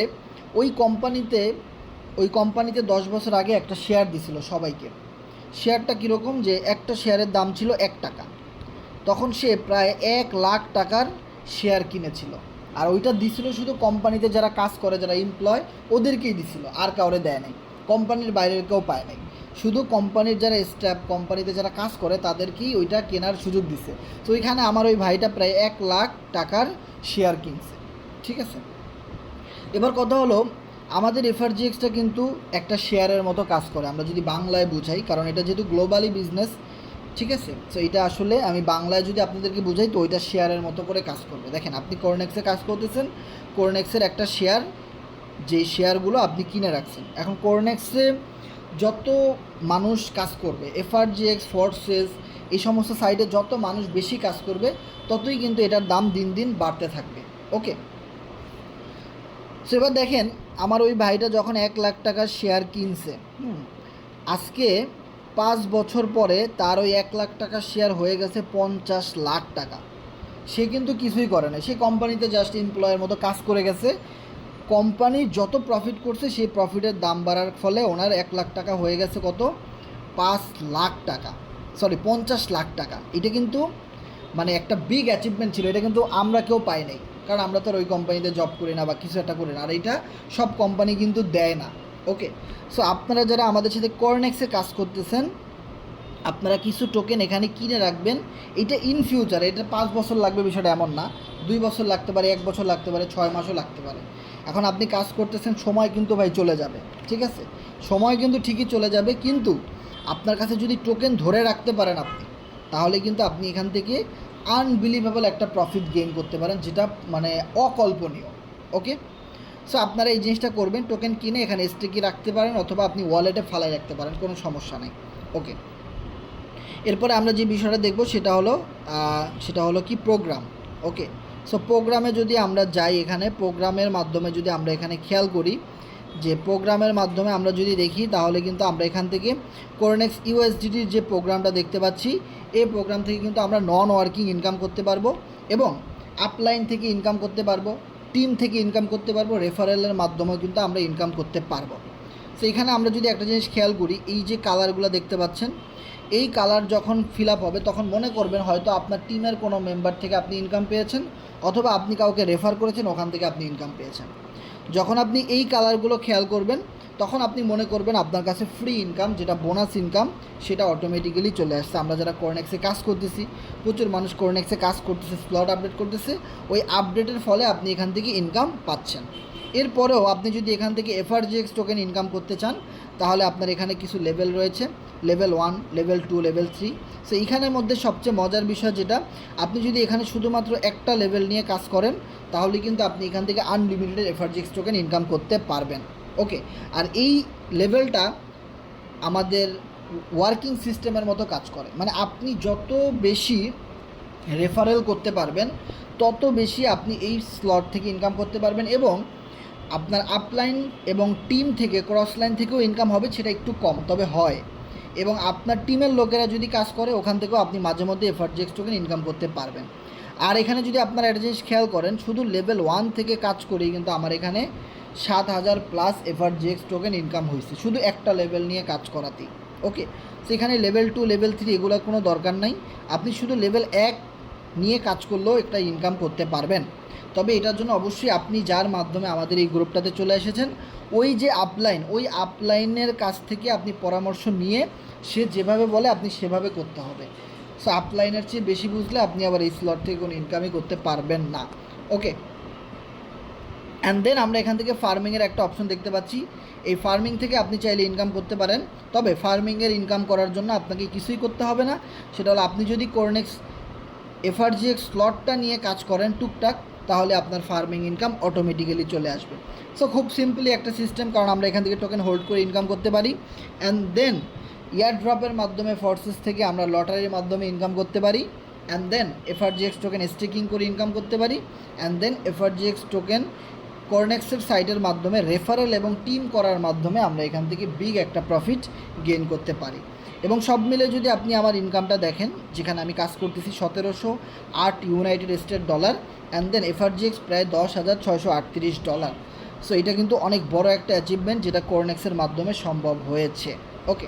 ওই কোম্পানিতে 10 বছর আগে একটা শেয়ার দিছিল সবাইকে। শেয়ারটা কীরকম, যে একটা শেয়ারের দাম ছিল 1 টাকা, তখন সে প্রায় 1 লাখ টাকার শেয়ার কিনেছিল। আর ওইটা দিছিল শুধু কোম্পানিতে যারা কাজ করে, যারা এমপ্লয়, ওদেরকেই দিছিল, আর কাউরে দেয় নাই, কোম্পানির বাইরের কেউ পায় নাই। শুধু কোম্পানির যারা স্টাফ, কোম্পানিতে যারা কাজ করে তাদেরকেই ওইটা কেনার সুযোগ দিছে। তো ওইখানে আমার ওই ভাইটা প্রায় 1 লাখ টাকার শেয়ার কিনছে, ঠিক আছে। এবার কথা হলো, আমাদের এফআরজিএক্সটা কিন্তু একটা শেয়ারের মতো কাজ করে, আমরা যদি বাংলায় বুঝাই, কারণ এটা যেহেতু গ্লোবালি বিজনেস, ঠিক আছে। তো এটা আসলে আমি বাংলায় যদি আপনাদেরকে বুঝাই, তো ওইটা শেয়ারের মতো করে কাজ করবে। দেখেন, আপনি করনেক্সে কাজ করতেছেন, করনেক্সের একটা শেয়ার, যে শেয়ারগুলো আপনি কিনে রাখছেন, এখন করনেক্সে যত মানুষ কাজ করবে, এফআরজিএক্স, ফোর্সেস, এই সমস্ত সাইটে যত মানুষ বেশি কাজ করবে, ততই কিন্তু এটার দাম দিন দিন বাড়তে থাকবে। ওকে, সো এবার দেখেন, আমার ওই ভাইটা যখন 1 লাখ টাকার শেয়ার কিনছে, আজকে 5 বছর পরে তার ওই 1 লাখ টাকার শেয়ার হয়ে গেছে 50 লাখ টাকা। সে কিন্তু কিছুই করে না, সে কোম্পানিতে জাস্ট এমপ্লয়ের মতো কাজ করে গেছে। কোম্পানি যত প্রফিট করছে, সেই প্রফিটের দাম বাড়ার ফলে ওনার 1 লাখ টাকা হয়ে গেছে কত, 5 লাখ টাকা, সরি 50 লাখ টাকা। এটা কিন্তু মানে একটা বিগ অ্যাচিভমেন্ট ছিল, এটা কিন্তু আমরা কেউ পাই নাই, কারণ আমরা তো ওই কোম্পানিতে জব করি না বা কিছু একটা করি না, আর এইটা সব কোম্পানি কিন্তু দেয় না। ওকে, সো আপনারা যারা আমাদের সাথে করনেক্সে কাজ করতেছেন, আপনারা কিছু টোকেন এখানে কিনে রাখবেন। এটা ইন ফিউচার, এটা 5 বছর লাগবে বিষয়টা এমন না, 2 বছর লাগতে পারে, 1 বছর লাগতে পারে, 6 মাসও লাগতে পারে। এখন আপনি কাজ করতেছেন, সময় কিন্তু ভাই চলে যাবে, ঠিক আছে, সময় কিন্তু ঠিকই চলে যাবে, কিন্তু আপনার কাছে যদি টোকেন ধরে রাখতে পারেন আপনি, তাহলে কিন্তু আপনি এখান থেকে আনবিলিভেবল একটা প্রফিট গেইন করতে পারেন, যেটা মানে অকল্পনীয়। ওকে, সো আপনারা এই জিনিসটা করবেন, টোকেন কিনে এখানে স্টেকি রাখতে পারেন, অথবা আপনি ওয়ালেটে ফালাই রাখতে পারেন, কোনো সমস্যা নেই। ওকে, এরপরে আমরা যে বিষয়টা দেখব সেটা হলো কি প্রোগ্রাম। ওকে, সো প্রোগ্রামে যদি আমরা যাই, এখানে প্রোগ্রামের মাধ্যমে যদি আমরা এখানে খেয়াল করি, যে প্রোগ্রামের মাধ্যমে আমরা যদি দেখি, তাহলে কিন্তু আমরা এখান থেকে করনেক্স ইউএসডিটির যে প্রোগ্রামটা দেখতে পাচ্ছি, এই প্রোগ্রাম থেকে কিন্তু আমরা নন ওয়ার্কিং ইনকাম করতে পারবো, এবং আপলাইন থেকে ইনকাম করতে পারবো, টিম থেকে ইনকাম করতে পারবো, রেফারেলের মাধ্যমেও কিন্তু আমরা ইনকাম করতে পারবো। সো এখানে আমরা যদি একটা জিনিস খেয়াল করি, এই যে কালারগুলো দেখতে পাচ্ছেন, এই কালার যখন ফিল আপ হবে, তখন মনে করবেন হয়তো আপনার টিমের কোনো মেম্বার থেকে আপনি ইনকাম পেয়েছেন, অথবা আপনি কাউকে রেফার করেছেন, ওখান থেকে আপনি ইনকাম পেয়েছেন। যখন আপনি এই কালারগুলো খেয়াল করবেন, তখন আপনি মনে করবেন আপনার কাছে ফ্রি ইনকাম, যেটা বোনাস ইনকাম, সেটা অটোমেটিক্যালি চলে আসছে। আমরা যারা করনেক্সে কাজ করতেছি, প্রচুর মানুষ করনেক্সে কাজ করতেছে, স্লট আপডেট করতেছে, ওই আপডেটের ফলে আপনি এখান থেকে ইনকাম পাচ্ছেন। এরপরেও আপনি যদি এখান থেকে এফআরজিএক্স টোকেন ইনকাম করতে চান, তাহলে আপনার এখানে কিছু লেভেল রয়েছে, লেভেল 1, লেভেল 2, লেভেল 3। সো এইখানের মধ্যে সবচেয়ে মজার বিষয় যেটা, আপনি যদি এখানে শুধুমাত্র একটা লেভেল নিয়ে কাজ করেন, তাহলে কিন্তু আপনি এখান থেকে আনলিমিটেড এফআরজিএক্স টোকেন ইনকাম করতে পারবেন। ওকে, আর এই লেভেলটা আমাদের ওয়ার্কিং সিস্টেমের মতো কাজ করে, মানে আপনি যত বেশি রেফারেল করতে পারবেন, তত বেশি আপনি এই স্লট থেকে ইনকাম করতে পারবেন, এবং আপনার আপলাইন এবং টিম থেকে, ক্রস লাইন থেকেও ইনকাম হবে, সেটা একটু কম, তবে হয়। এবং আপনার টিমের লোকেরা যদি কাজ করে, ওখান থেকেও আপনি মাঝে মধ্যে এফআরজিএক্স টোকেন ইনকাম করতে পারবেন। আর এখানে যদি আপনারা একটা জিনিস খেয়াল করেন, শুধু লেভেল 1 থেকে কাজ করেই কিন্তু আমার এখানে 7,000 প্লাস এফআরজিএক্স টোকেন ইনকাম হয়েছে, শুধু একটা লেভেল নিয়ে কাজ করাতেই। ওকে, সেখানে লেভেল 2, লেভেল 3 এগুলোর কোনো দরকার নাই, আপনি শুধু লেভেল 1 নিয়ে কাজ করলেও একটা ইনকাম করতে পারবেন। তবে এটার জন্য অবশ্যই আপনি যার মাধ্যমে আমাদের এই গ্রুপটাতে চলে এসেছেন, ওই যে আপলাইন, ওই আপলাইনের কাছ থেকে আপনি পরামর্শ নিয়ে, সে যেভাবে বলে আপনি সেভাবে করতে হবে। সো আপলাইনের চেয়ে বেশি বুঝলে আপনি আবার এই স্লট থেকে কোনো ইনকামই করতে পারবেন না। ওকে, অ্যান্ড দেন আমরা এখান থেকে ফার্মিংয়ের একটা অপশন দেখতে পাচ্ছি। এই ফার্মিং থেকে আপনি চাইলে ইনকাম করতে পারেন, তবে ফার্মিংয়ের ইনকাম করার জন্য আপনাকে কিছুই করতে হবে না। সেটা হলো, আপনি যদি করনেক্স এফআরজিএক্স স্লটটা নিয়ে কাজ করেন টুকটাক, তাহলে আপনার ফার্মিং ইনকাম অটোমেটিক্যালি চলে আসবে। সো খুব সিম্পলি একটা সিস্টেম, কারণ আমরা এখান থেকে টোকেন হোল্ড করে ইনকাম করতে পারি, অ্যান্ড দেন ইয়ার ড্রপের মাধ্যমে, ফোর্সেস থেকে আমরা লটারির মাধ্যমে ইনকাম করতে পারি, and then FRGX token staking করে ইনকাম করতে পারি, অ্যান্ড দেন এফআরজিএক্স টোকেন করনেক্সের সাইটের মাধ্যমে রেফারেল এবং টিম করার মাধ্যমে আমরা এখান থেকে বিগ একটা প্রফিট গেইন করতে পারি। এবং সব মিলে যদি আপনি আমার ইনকামটা দেখেন, যেখানে আমি কাজ করতেছি 1708 United State dollar, and then FRGX প্রায় $10,638। সো এটা কিন্তু অনেক বড় একটা অ্যাচিভমেন্ট, যেটা করনেক্সের মাধ্যমে সম্ভব হয়েছে। ওকে,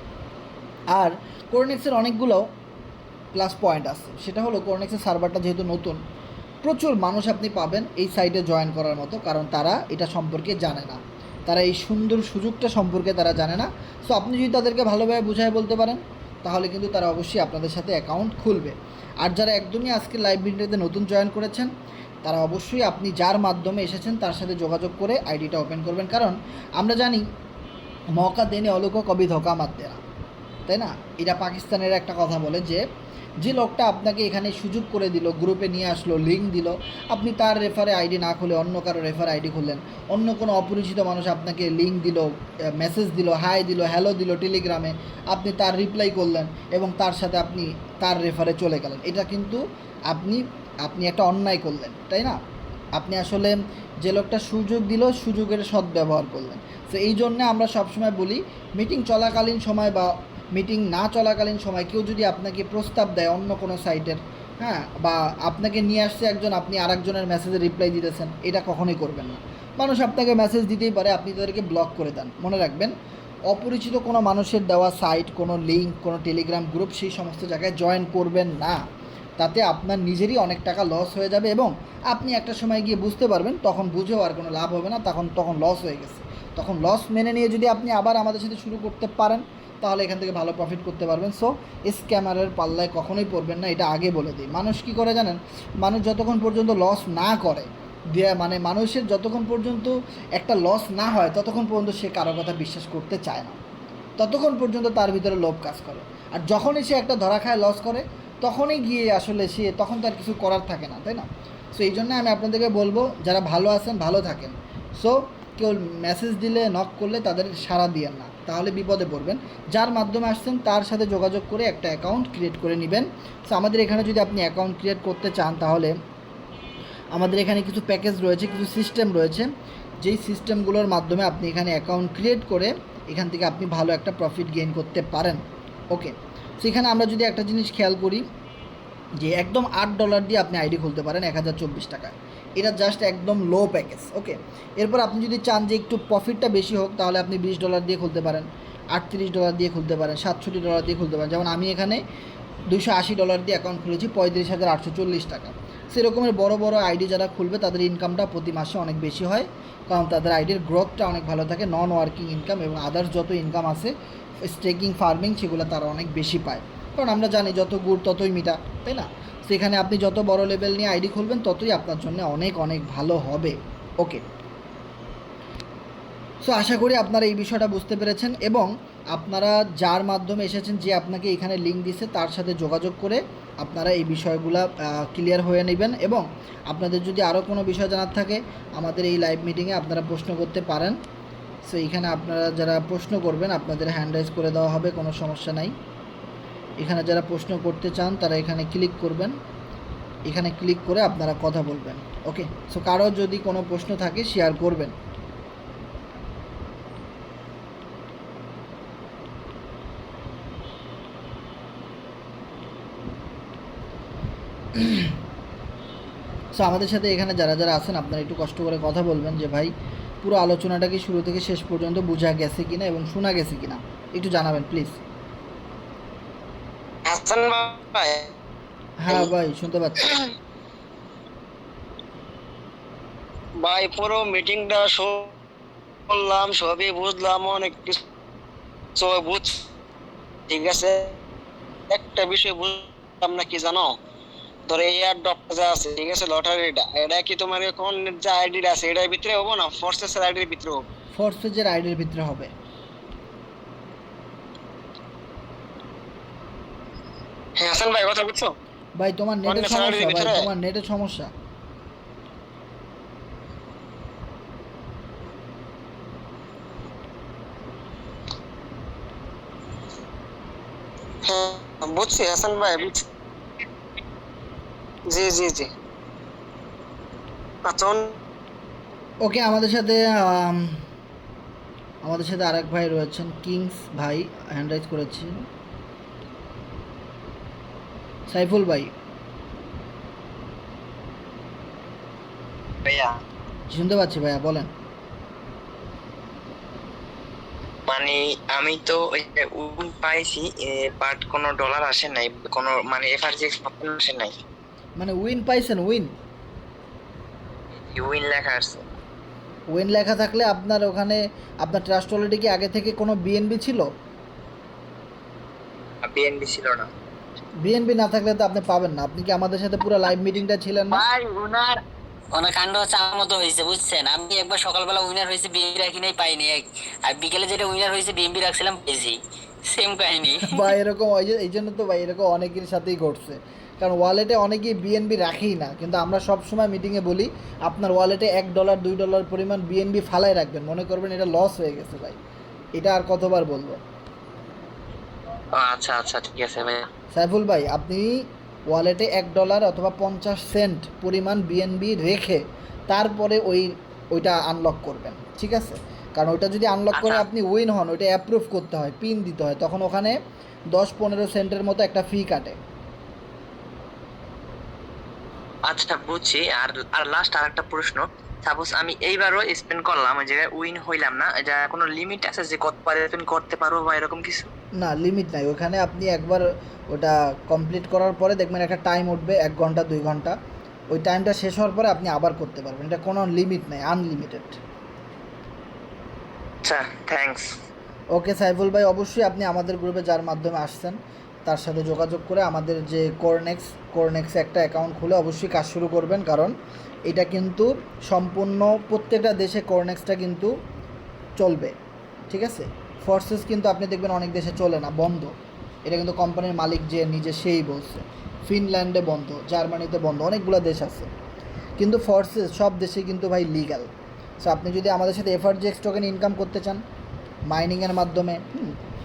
আর করনেক্সের অনেকগুলো প্লাস পয়েন্ট আছে। সেটা হলো, করনেক্সের সার্ভারটা যেহেতু নতুন, প্রচুর মানুষ আপনি পাবেন এই সাইটে জয়েন করার মতো, কারণ তারা এটা সম্পর্কে জানে না, তারা এই সুন্দর সুযোগটা সম্পর্কে তারা জানে না। সো আপনি যদি তাদেরকে ভালোভাবে বুঝায় বলতে পারেন তাহলে কিন্তু তারা অবশ্যই আপনাদের সাথে অ্যাকাউন্ট খুলবে। আর যারা একদমই আজকে লাইভ ভিডিওতে নতুন জয়েন করেছেন তারা অবশ্যই আপনি যার মাধ্যমে এসেছেন তার সাথে যোগাযোগ করে আইডিটা ওপেন করবেন, কারণ আমরা জানি মৌকা দেনে অলোক কবি ধোকা মারতে না, তাই না? এটা পাকিস্তানের একটা কথা বলে যে লোকটা আপনাকে এখানে সুযোগ করে দিল, গ্রুপে নিয়ে আসলো, লিঙ্ক দিল, আপনি তার রেফারে আইডি না খুলে অন্য কারো রেফার আইডি খুললেন, অন্য কোনো অপরিচিত মানুষ আপনাকে লিঙ্ক দিল, মেসেজ দিল, হাই দিল, হ্যালো দিল টেলিগ্রামে, আপনি তার রিপ্লাই করলেন এবং তার সাথে আপনি তার রেফারে চলে গেলেন, এটা কিন্তু আপনি আপনি একটা অন্যায় করলেন, তাই না? আপনি আসলে যে লোকটা সুযোগ দিল সুযোগের সদ্ব্যবহার করলেন। তো এই জন্যে আমরা সবসময় বলি মিটিং চলাকালীন সময় বা মিটিং না চলাকালীন সময় কেউ যদি আপনাকে প্রস্তাব দেয় অন্য কোনো সাইটের, হ্যাঁ, বা আপনাকে নিয়ে আসছে একজন, আপনি আরেকজনের মেসেজে রিপ্লাই দিতেছেন, এটা কখনোই করবেন না। মানুষ আপনাকে মেসেজ দিতেই পারে, আপনি তাদেরকে ব্লক করে দেন। মনে রাখবেন, অপরিচিত কোনো মানুষের দেওয়া সাইট, কোনো লিঙ্ক, কোনো টেলিগ্রাম গ্রুপ, সেই সমস্ত জায়গায় জয়েন করবেন না। তাতে আপনার নিজেরই অনেক টাকা লস হয়ে যাবে এবং আপনি একটা সময় গিয়ে বুঝতে পারবেন, তখন বুঝেও আর কোনো লাভ হবে না, তখন লস হয়ে গেছে। তখন লস মেনে নিয়ে যদি আপনি আবার আমাদের সাথে শুরু করতে পারেন তাহলে এখান থেকে ভালো প্রফিট করতে পারবেন। সো স্ক্যামারের পাল্লায় কখনোই পড়বেন না, এটা আগে বলে দিই। মানুষ কী করে জানেন, মানুষ যতক্ষণ পর্যন্ত লস না করে মানে মানুষের যতক্ষণ পর্যন্ত একটা লস না হয় ততক্ষণ পর্যন্ত সে কারো কথা বিশ্বাস করতে চায় না, ততক্ষণ পর্যন্ত তার ভিতরে লোভ কাজ করে। আর যখনই সে একটা ধরা খায়, লস করে, তখনই গিয়ে আসলে সে তখন তার কিছু করার থাকে না, তাই না? সো এই জন্য আমি আপনাদেরকে বলবো, যারা ভালো আছেন ভালো থাকেন। সো কেউ মেসেজ দিলে, নক করলে তাদের সাড়া দিয়েন না, তাহলে বিপদে পড়বেন। যার মাধ্যমে আসছেন তার সাথে যোগাযোগ করে একটা অ্যাকাউন্ট ক্রিয়েট করে নেবেন। সো আমাদের এখানে যদি আপনি অ্যাকাউন্ট ক্রিয়েট করতে চান তাহলে আমাদের এখানে কিছু প্যাকেজ রয়েছে, কিছু সিস্টেম রয়েছে, যেই সিস্টেমগুলোর মাধ্যমে আপনি এখানে অ্যাকাউন্ট ক্রিয়েট করে এখান থেকে আপনি ভালো একটা প্রফিট গেইন করতে পারেন। ওকে, সেখানে আমরা যদি একটা জিনিস খেয়াল করি যে একদম $8 দিয়ে আপনি আইডি খুলতে পারেন 1024 টাকায়। এটা জাস্ট একদম লো প্যাকেজ। ওকে, এরপর আপনি যদি চান যে একটু প্রফিটটা বেশি হোক তাহলে আপনি $20 দিয়ে খুলতে পারেন, $38 দিয়ে খুলতে পারেন, $67 দিয়ে খুলতে পারেন। যেমন আমি এখানে $280 দিয়ে অ্যাকাউন্ট খুলেছি 35,840 টাকা। সেরকমের বড় বড় আইডি যারা খুলবে তাদের ইনকামটা প্রতি মাসে অনেক বেশি হয়, কারণ তাদের আইডির গ্রোথটা অনেক ভালো থাকে। নন ওয়ার্কিং ইনকাম এবং আদার্স যত ইনকাম আছে, স্টেকিং, ফার্মিং, সেগুলো তারা অনেক বেশি পায়, কারণ আমরা জানি যত গুড় ততই মিঠা, তাই না? সেখানে আপনি যত বড় লেভেল নিয়ে আইডি খুলবেন ততই আপনার জন্য অনেক অনেক ভালো হবে। ওকে, সো আশা করি আপনারা এই বিষয়টা বুঝতে পেরেছেন এবং আপনারা যার মাধ্যমে এসেছেন, যে আপনাকে এখানে লিঙ্ক দিয়েছে, তার সাথে যোগাযোগ করে আপনারা এই বিষয়গুলো ক্লিয়ার হয়ে নেবেন। এবং আপনাদের যদি আরও কোনো বিষয় জানার থাকে আমাদের এই লাইভ মিটিংয়ে আপনারা প্রশ্ন করতে পারেন। সো এখানে আপনারা যারা প্রশ্ন করবেন আপনাদের হ্যান্ড রাইজ করে দেওয়া হবে, কোনো সমস্যা নাই। এখানে যারা প্রশ্ন করতে চান তারা এখানে ক্লিক করবেন, এখানে ক্লিক করে আপনারা কথা বলবেন। ওকে, সো কারো যদি কোনো প্রশ্ন থাকে শেয়ার করবেন। সো আমাদের সাথে এখানে যারা যারা আছেন আপনারা একটু কষ্ট করে কথা বলবেন যে ভাই পুরো আলোচনাটা কি শুরু থেকে শেষ পর্যন্ত বোঝা গেছে কিনা এবং শোনা গেছে কিনা একটু জানাবেন প্লিজ। হাসান ভাই, হ্যাঁ ভাই, শুনতে পাচ্ছি ভাই পুরো মিটিংটা শুনলাম, সবই বুঝলাম, অনেক কিছু ঠিক আছে। একটা বিষয় বুঝলাম না, কি জানো, ধরো এয়ার ডক্টর যা আছে, ঠিক আছে, লটারিটা, এটা কি তোমার কোন যে আইডি আছে এটার ভিতরে হবো না ফোর্সেসের আইডির ভিতরে হবো? ফোর্সেজের আইডির ভিতরে হবে। হ্যাঁ হাসান ভাই, কথা বুঝছো? ভাই তোমার নেটের সমস্যা, ভাই তোমার নেটের সমস্যা। হ্যাঁ বুঝছি হাসান ভাই, বুঝছি। জি জি জি, আচ্ছা। ওকে, আমাদের সাথে আরেক ভাই রয়েছেন, কিংস ভাই হ্যান্ড রাইজ করেছেন, সাইফুল ভাই। ভাইয়া শুনতে পাচ্ছি ভাইয়া, বলেন। মানে আমি তো ওই উইন পাইছি, বাট কোনো ডলার আসে নাই, কোনো মানে এফআরজি আসে নাই। মানে উইন পাইছেন? উইন উইন লেখা আছে। ওয়েন লেখা থাকলে আপনার ওখানে আপনার ট্রাস্ট ওয়ালেটে কি আগে থেকে কোনো বিএনবি ছিল? বিএনবি ছিল না। বিএনবি না থাকলে তো আপনি পাবেন না। আপনি কি আমাদের সাথে পুরো লাইভ মিটিংটা ছিলেন না? ভাই ওনার ওনার কাণ্ড হচ্ছে আমার মতো হয়েছে বুঝছেন। আমি একবার সকালবেলা উইনার হয়েছে বিএমপি রাখি নাই, পাইনি। আর বিকেলে যেটা উইনার হয়েছে বিএমপি রাখছিলাম, পেয়েছি। সেম কাহিনী। বা এরকম এই জন্য তো ভাই এরকম অনেকের সাথেই ঘটছে। কারণ ওয়ালেটে অনেকেই বিএনবি রাখেই না, কিন্তু আমরা সব সময় মিটিংয়ে বলি আপনার ওয়ালেটে $1 $2 পরিমাণ বিএনবি ফালাই রাখবেন, মনে করবেন এটা লস হয়ে গেছে ভাই। এটা আর কতবার বলবো? আচ্ছা আচ্ছা ঠিক আছে ভাইয়া। সাইফুল ভাই, আপনি ওয়ালেটে $1 অথবা 50 সেন্ট পরিমাণ বিএনবি রেখে তারপরে ওইটা আনলক করবেন, ঠিক আছে? কারণ ওইটা যদি আনলক করে আচ্ছা। আপনি উইন হন, ওইটা অ্যাপ্রুভ করতে হয়, পিন দিতে হয়, তখন ওখানে 10-15 সেন্টের মতো একটা ফি কাটে। আচ্ছা বুঝছি। আর আর লাস্ট আরেকটা প্রশ্ন, সাপোজ আমি এইবারও স্পেন্ড করলাম, ওই জায়গায় উইন হইলাম না, এটা কোনো লিমিট আছে যে কতবার স্পেন্ড করতে পারবো বা এরকম কিছু? না, লিমিট নাই ওখানে। আপনি একবার ওটা কমপ্লিট করার পরে দেখবেন একটা টাইম উঠবে, 1 ঘন্টা 2 ঘন্টা। ওই টাইমটা শেষ হওয়ার পরে আপনি আবার করতে পারবেন। এটা কোনো লিমিট নাই, আনলিমিটেড। আচ্ছা থ্যাঙ্কস। ওকে সাইফুল ভাই, অবশ্যই আপনি আমাদের গ্রুপে যার মাধ্যমে আসছেন তার সাথে যোগাযোগ করে আমাদের যে কোরনেক্সে একটা অ্যাকাউন্ট খুলে অবশ্যই কাজ শুরু করবেন। কারণ এটা কিন্তু সম্পূর্ণ প্রত্যেকটা দেশে কোরনেক্সটা কিন্তু চলবে, ঠিক আছে? ফোর্সেস কিন্তু আপনি দেখবেন অনেক দেশে চলে না, বন্ধ। এটা কিন্তু কোম্পানির মালিক যে নিজে সেই বলছে। ফিনল্যান্ডে বন্ধ, জার্মানিতে বন্ধ, অনেকগুলো দেশ আছে। কিন্তু ফোর্সেস সব দেশে কিন্তু ভাই লিগ্যাল। সো আপনি যদি আমাদের সাথে এফআরজিএক্স টোকেন ইনকাম করতে চান মাইনিংয়ের মাধ্যমে,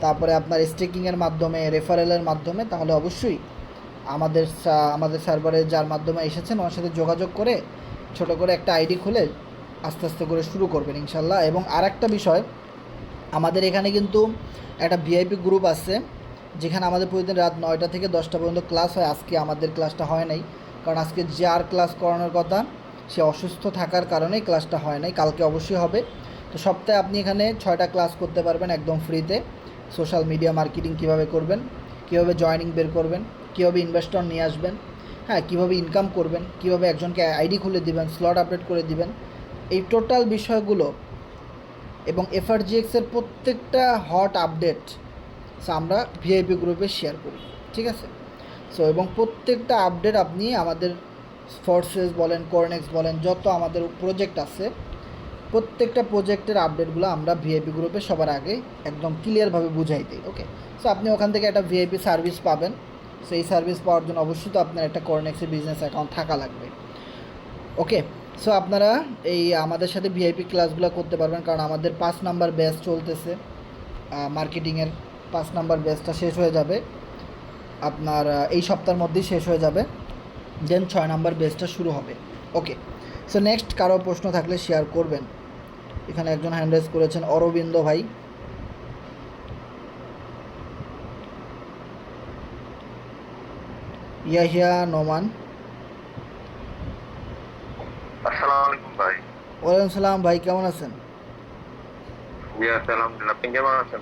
তারপরে আপনার স্টেকিংয়ের মাধ্যমে, রেফারেলের মাধ্যমে, তাহলে অবশ্যই আমাদের সার্ভারে যার মাধ্যমে এসেছেন ওর সাথে যোগাযোগ করে ছোট করে একটা আইডি খুলে আস্তে আস্তে করে শুরু করবেন ইনশাল্লাহ। এবং আর একটা বিষয়, আমাদের এখানে কিন্তু একটা ভিআইপি গ্রুপ আছে যেখানে আমাদের প্রতিদিন রাত 9টা থেকে 10টা পর্যন্ত ক্লাস হয়। আজকে আমাদের ক্লাসটা হয় নাই, কারণ আজকে যার ক্লাস করানোর কথা সে অসুস্থ থাকার কারণেই ক্লাসটা হয় নাই। কালকে অবশ্যই হবে। তো সপ্তাহে আপনি এখানে 6টা ক্লাস করতে পারবেন একদম ফ্রিতে। সোশ্যাল মিডিয়া মার্কেটিং কীভাবে করবেন, কীভাবে জয়েনিং বের করবেন, কীভাবে ইনভেস্টর নিয়ে আসবেন, হ্যাঁ, কীভাবে ইনকাম করবেন, কীভাবে একজনকে আইডি খুলে দিবেন, স্লট আপডেট করে দিবেন, এই টোটাল বিষয়গুলো এবং এফআরজিএক্সের প্রত্যেকটা হট আপডেট আমরা ভিআইপি গ্রুপে শেয়ার করি, ঠিক আছে? সো এবং প্রত্যেকটা আপডেট আপনি আমাদের ফোর্সেস বলেন, কোরনেক্স বলেন, যত আমাদের প্রজেক্ট আছে প্রত্যেকটা প্রজেক্টের আপডেটগুলো আমরা ভিআইপি গ্রুপে সবার আগে একদম ক্লিয়ারভাবে বুঝাই দিই। ওকে, সো আপনি ওখান থেকে একটা ভিআইপি সার্ভিস পাবেন। সেই সার্ভিস পাওয়ার জন্য অবশ্যই তো আপনার একটা কোরনেক্সের বিজনেস অ্যাকাউন্ট থাকা লাগবে। ওকে, সো আপনারা এই আমাদের সাথে ভিআইপি ক্লাসগুলো করতে পারবেন, কারণ আমাদের 5 নাম্বার ব্যাচ চলতেছে। মার্কেটিংয়ের 5 নাম্বার ব্যাচটা শেষ হয়ে যাবে আপনার এই সপ্তাহের মধ্যেই শেষ হয়ে যাবে। দেন 6 নাম্বার ব্যাচটা শুরু হবে। ওকে, সো নেক্সট কারো প্রশ্ন থাকলে শেয়ার করবেন। এখানে একজন হ্যান্ড রেজ করেছেন, অরবিন্দ ভাই। ইয়াহিয়া নোমান। আসসালামু আলাইকুম ভাই। ওয়ালাইকুম সালাম ভাই, কেমন আছেন? জি আছি আলহামদুলিল্লাহ। আপনি কেমন আছেন?